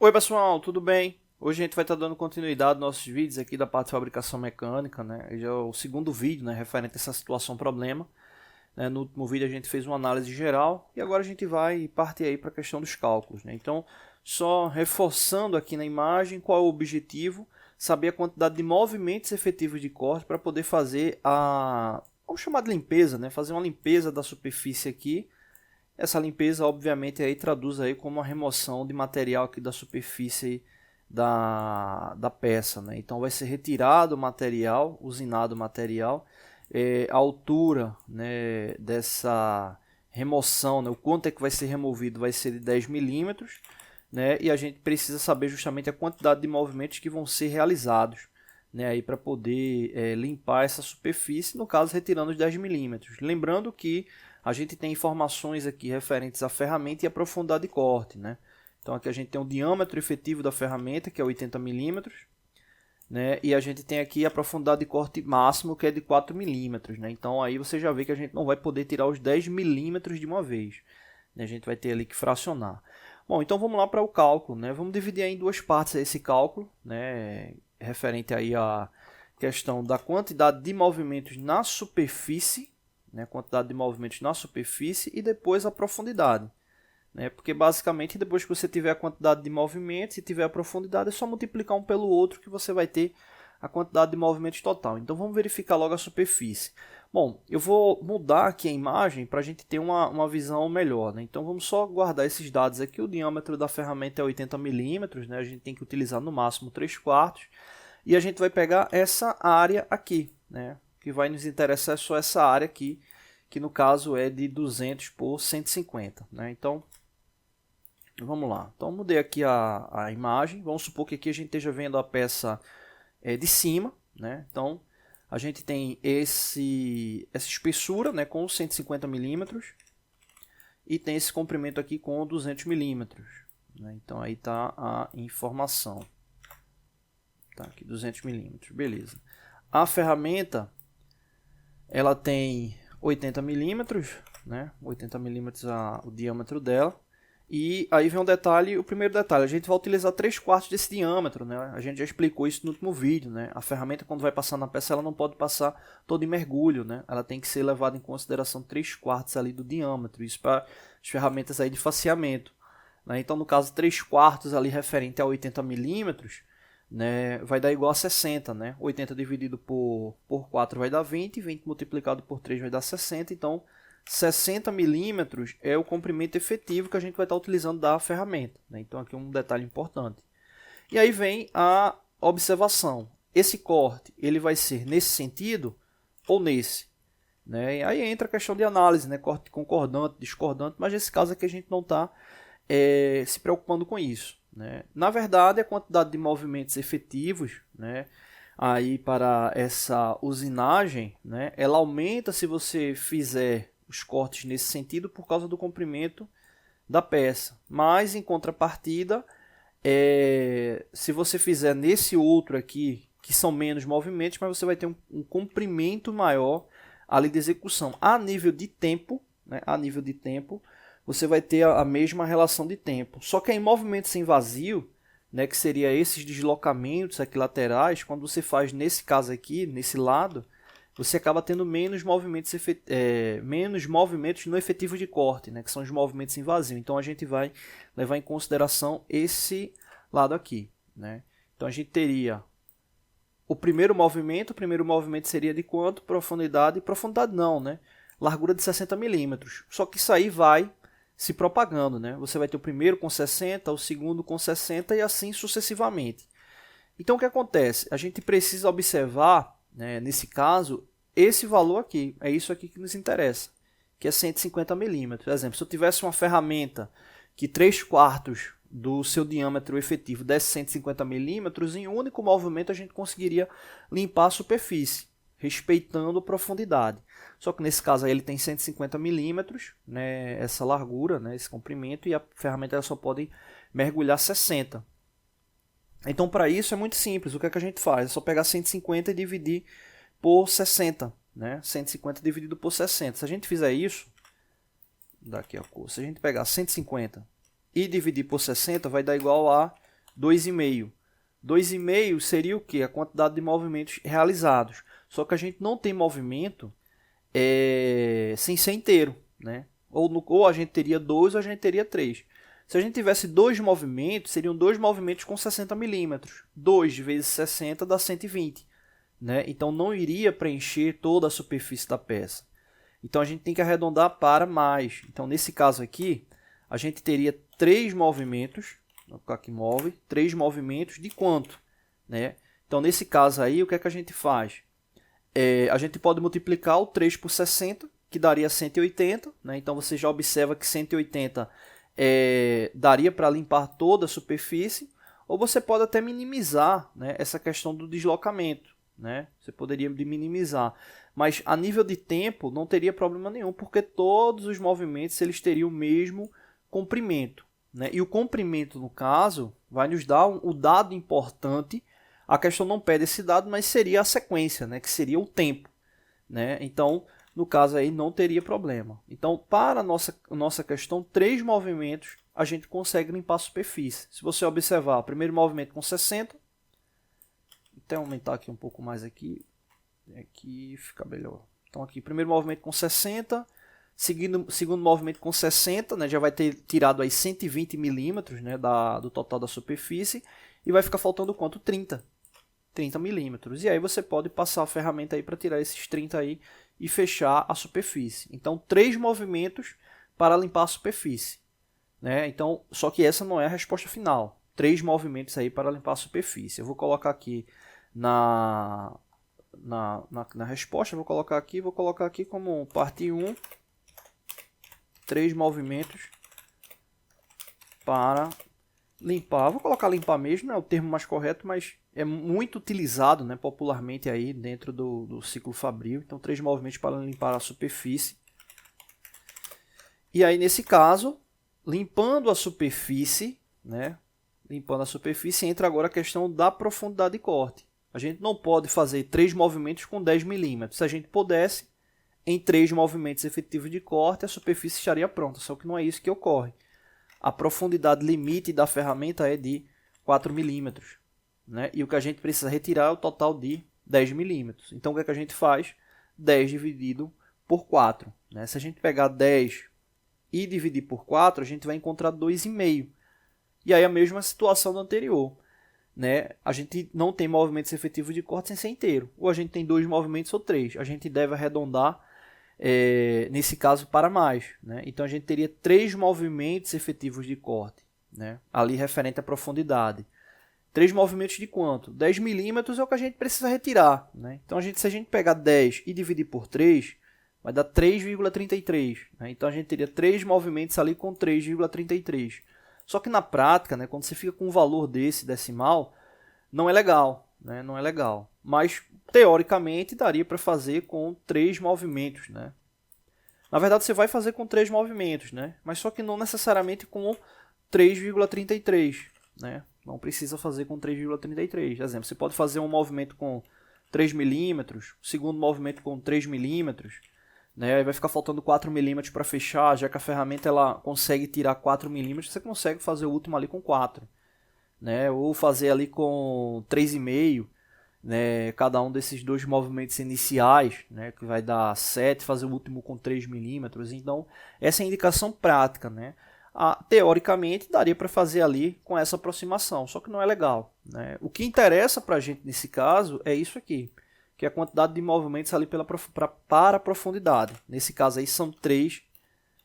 Oi pessoal, tudo bem? Hoje a gente vai estar dando continuidade aos nossos vídeos aqui da parte de fabricação mecânica, né? Já é o segundo vídeo, né, referente a essa situação problema. No último vídeo a gente fez uma análise geral e agora a gente vai partir aí para a questão dos cálculos, né? Então, só reforçando aqui na imagem qual é o objetivo, saber a quantidade de movimentos efetivos de corte para poder fazer vamos chamar de limpeza, né? Fazer uma limpeza da superfície aqui. Essa limpeza, obviamente, aí traduz aí como a remoção de material aqui da superfície da peça, né? Então vai ser retirado o material, usinado o material, a altura, né, dessa remoção, né, o quanto é que vai ser removido, vai ser de 10 milímetros, né? E a gente precisa saber justamente a quantidade de movimentos que vão ser realizados, né, aí para poder limpar essa superfície, no caso retirando os 10 milímetros. Lembrando que a gente tem informações aqui referentes à ferramenta e à profundidade de corte, né? Então aqui a gente tem o diâmetro efetivo da ferramenta, que é 80 milímetros, né? E a gente tem aqui a profundidade de corte máximo, que é de 4 milímetros, né? Então aí você já vê que a gente não vai poder tirar os 10 milímetros de uma vez, né? A gente vai ter ali que fracionar. Bom, então vamos lá para o cálculo, né? Vamos dividir em duas partes esse cálculo, né? Referente aí à questão da quantidade de movimentos na superfície, né, quantidade de movimentos na superfície e depois a profundidade, né, porque basicamente depois que você tiver a quantidade de movimentos e tiver a profundidade é só multiplicar um pelo outro que você vai ter a quantidade de movimentos total. Então vamos verificar logo a superfície. Bom, eu vou mudar aqui a imagem para a gente ter uma visão melhor, né? Então vamos só guardar esses dados aqui. O diâmetro da ferramenta é 80 milímetros, né? A gente tem que utilizar no máximo 3/4 e a gente vai pegar essa área aqui, né? Que vai nos interessar é só essa área aqui, que no caso é de 200 por 150. Né? Então, vamos lá. Então, mudei aqui a imagem. Vamos supor que aqui a gente esteja vendo a peça de cima. Né? Então, a gente tem essa espessura, né, com 150 milímetros e tem esse comprimento aqui com 200 milímetros. Né? Então, aí está a informação. Tá aqui, 200 milímetros. Beleza. A ferramenta ela tem 80 milímetros, né? 80 milímetros o diâmetro dela. E aí vem um detalhe, o primeiro detalhe, a gente vai utilizar 3/4 desse diâmetro, né? A gente já explicou isso no último vídeo, né? A ferramenta quando vai passar na peça, ela não pode passar todo em mergulho, né? Ela tem que ser levada em consideração 3/4 ali do diâmetro, isso para as ferramentas aí de faceamento, né? Então no caso 3/4 ali referente a 80 milímetros, né, vai dar igual a 60, né? 80 dividido por 4 vai dar 20, 20 multiplicado por 3 vai dar 60, então 60 milímetros é o comprimento efetivo que a gente vai estar utilizando da ferramenta, né? Então aqui um detalhe importante. E aí vem a observação, esse corte ele vai ser nesse sentido ou nesse? Né? E aí entra a questão de análise, né? Corte concordante, discordante, mas nesse caso aqui a gente não está se preocupando com isso. Né? Na verdade, a quantidade de movimentos efetivos, né, aí para essa usinagem, né, ela aumenta se você fizer os cortes nesse sentido por causa do comprimento da peça. Mas, em contrapartida, se você fizer nesse outro aqui, que são menos movimentos, mas você vai ter um comprimento maior ali de execução. A nível de tempo, né, a nível de tempo, você vai ter a mesma relação de tempo. Só que em movimentos sem vazio, né, que seria esses deslocamentos aqui laterais, quando você faz nesse caso aqui, nesse lado, você acaba tendo menos movimentos no efetivo de corte, né, que são os movimentos em vazio. Então a gente vai levar em consideração esse lado aqui. Né? Então a gente teria o primeiro movimento seria de quanto? Profundidade não, né? Largura de 60 milímetros. Só que isso aí vai se propagando, né? Você vai ter o primeiro com 60, o segundo com 60 e assim sucessivamente. Então o que acontece? A gente precisa observar, né, nesse caso, esse valor aqui. É isso aqui que nos interessa, que é 150 milímetros. Por exemplo, se eu tivesse uma ferramenta que 3/4 do seu diâmetro efetivo desse 150 milímetros, em um único movimento a gente conseguiria limpar a superfície, respeitando a profundidade. Só que nesse caso aí ele tem 150 milímetros, né, essa largura, né, esse comprimento, e a ferramenta ela só pode mergulhar 60. Então para isso é muito simples, o que é que a gente faz? É só pegar 150 e dividir por 60. Né? 150 dividido por 60. Se a gente fizer isso, daqui a cor, se a gente pegar 150 e dividir por 60, vai dar igual a 2,5. 2,5 seria o quê? A quantidade de movimentos realizados. Só que a gente não tem movimento sem ser inteiro, né? Ou a gente teria 2 ou a gente teria 3. Se a gente tivesse 2 movimentos, seriam 2 movimentos com 60 milímetros. 2 vezes 60 dá 120. Né? Então não iria preencher toda a superfície da peça. Então a gente tem que arredondar para mais. Então nesse caso aqui, a gente teria 3 movimentos. Vou colocar aqui move, 3 movimentos de quanto? Né? Então nesse caso aí, o que é que a gente faz? A gente pode multiplicar o 3 por 60, que daria 180. Né? Então você já observa que 180 daria para limpar toda a superfície. Ou você pode até minimizar, né, essa questão do deslocamento. Né? Você poderia minimizar. Mas a nível de tempo não teria problema nenhum, porque todos os movimentos eles teriam o mesmo comprimento. Né? E o comprimento, no caso, vai nos dar o dado importante. A questão não pede esse dado, mas seria a sequência, né? Que seria o tempo. Né? Então, no caso aí, não teria problema. Então, para a nossa questão, 3 movimentos a gente consegue limpar a superfície. Se você observar, o primeiro movimento com 60, até aumentar aqui um pouco mais aqui fica melhor. Então, aqui, primeiro movimento com 60, segundo movimento com 60, né, já vai ter tirado aí 120 milímetros, né, do total da superfície, e vai ficar faltando quanto? 30 milímetros. E aí você pode passar a ferramenta aí para tirar esses 30 aí e fechar a superfície. Então, 3 movimentos para limpar a superfície. Né? Então, só que essa não é a resposta final. 3 movimentos aí para limpar a superfície. Eu vou colocar aqui na resposta, vou colocar aqui como parte 1, 3 movimentos para limpar. Vou colocar limpar mesmo, não é o termo mais correto, mas é muito utilizado, né, popularmente aí dentro do ciclo fabril. Então, 3 movimentos para limpar a superfície. E aí, nesse caso, limpando a superfície, né, entra agora a questão da profundidade de corte. A gente não pode fazer 3 movimentos com 10 milímetros. Se a gente pudesse, em 3 movimentos efetivos de corte, a superfície estaria pronta. Só que não é isso que ocorre. A profundidade limite da ferramenta é de 4 milímetros. Né? E o que a gente precisa retirar é o total de 10 milímetros. Então, o que é que a gente faz? 10 dividido por 4. Né? Se a gente pegar 10 e dividir por 4, a gente vai encontrar 2,5. E aí a mesma situação do anterior. Né? A gente não tem movimentos efetivos de corte sem ser inteiro. Ou a gente tem 2 movimentos ou 3. A gente deve arredondar, nesse caso, para mais. Né? Então a gente teria 3 movimentos efetivos de corte. Né? Ali referente à profundidade. 3 movimentos de quanto? 10 milímetros é o que a gente precisa retirar. Né? Então se a gente pegar 10 e dividir por 3, vai dar 3,33. Né? Então a gente teria 3 movimentos ali com 3,33. Só que na prática, né, quando você fica com um valor desse decimal, não é legal. Né? Não é legal. Mas, teoricamente, daria para fazer com 3 movimentos. Né? Na verdade, você vai fazer com 3 movimentos, né? Mas só que não necessariamente com 3,33. Né? Não precisa fazer com 3,33. Por exemplo, você pode fazer um movimento com 3 milímetros, o segundo movimento com 3 milímetros, né? Aí vai ficar faltando 4 milímetros para fechar, já que a ferramenta ela consegue tirar 4 milímetros, você consegue fazer o último ali com 4. Né? Ou fazer ali com 3,5, né? Cada um desses 2 movimentos iniciais, né? Que vai dar 7, fazer o último com 3 milímetros. Então, essa é a indicação prática. Né? Teoricamente, daria para fazer ali com essa aproximação, só que não é legal. Né? O que interessa para a gente nesse caso é isso aqui, que é a quantidade de movimentos ali para a profundidade. Nesse caso aí são 3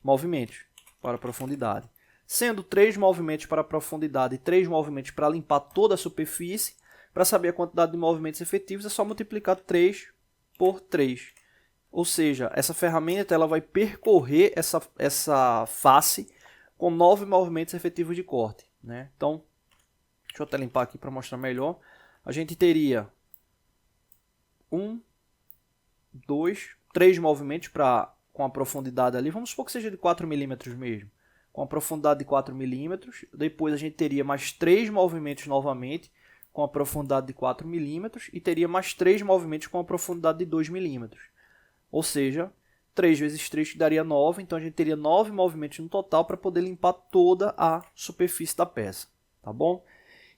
movimentos para a profundidade. Sendo 3 movimentos para a profundidade e 3 movimentos para limpar toda a superfície, para saber a quantidade de movimentos efetivos é só multiplicar 3 por 3. Ou seja, essa ferramenta ela vai percorrer essa face com 9 movimentos efetivos de corte. Né? Então, deixa eu até limpar aqui para mostrar melhor. A gente teria 1, 2, 3 movimentos com a profundidade ali. Vamos supor que seja de 4 milímetros mesmo. Com a profundidade de 4 milímetros. Depois a gente teria mais 3 movimentos novamente com a profundidade de 4 milímetros. E teria mais 3 movimentos com a profundidade de 2 milímetros. Ou seja, 3 vezes 3 que daria 9. Então a gente teria 9 movimentos no total para poder limpar toda a superfície da peça. Tá bom?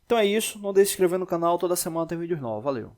Então é isso, não deixe de se inscrever no canal, toda semana tem vídeos novos. Valeu!